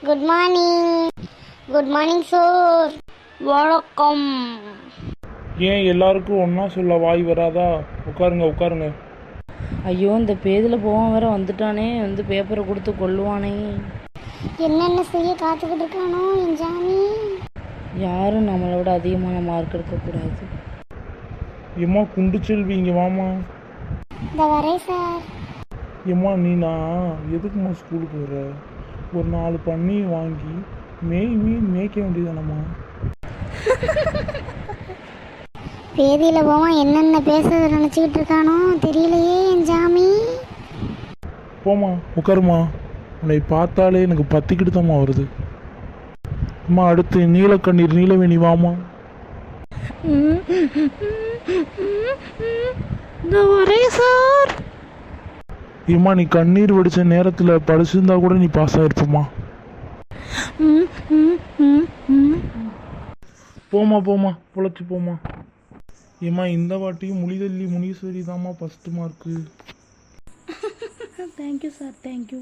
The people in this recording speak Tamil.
Good morning. Good morning sir. வணக்கம். ஏன் எல்லாருக்கும் ஒன்றா சொல்ல வாய் வராதா? உட்காருங்க உட்காருங்க. ஐயோ, இந்த பேதில் போவான் வேற வந்துட்டானே, வந்து பேப்பரை கொடுத்து கொள்ளுவானே. என்னென்ன செய்ய காத்துக்கிட்டு இருக்கானோ என் ஜாமி. யாரும் நம்மளோட அதிகமான மார்க் எடுக்கக்கூடாது. ஏம்மா குண்டு செல்வி இங்கே வாமா. இந்த வரேன் சார். ஏம்மா நீ நான் எதுக்குமா ஸ்கூலுக்கு வர? ஒரு 4 பண்ணி வாங்கி மேய்க்க வேண்டியதானம்மா. பேதியில் போவான் என்னென்ன பேசுறத நினச்சிக்கிட்டு இருக்கானோ தெரியலையே என் ஜாமி. போம்மா உட்காருமா. உன்னை பார்த்தாலே எனக்கு பத்திக்கிட்டு தாம்மா வருது. அம்மா அடுத்து நீலக்கண்ணீர் நீலவேணி வாமா. இந்த வரேன் சார். ஏம்மா நீ கண்ணீர் வடித்த நேரத்தில் படிச்சிருந்தா கூட நீ பாஸ் ஆகிருப்பம்மா. போமா போமா பொழைச்சி போமா. ஏம்மா இந்த வாட்டியும் முனிதல்லி முனீஸ்வரி தாம்மா first mark. Thank you sir, thank you.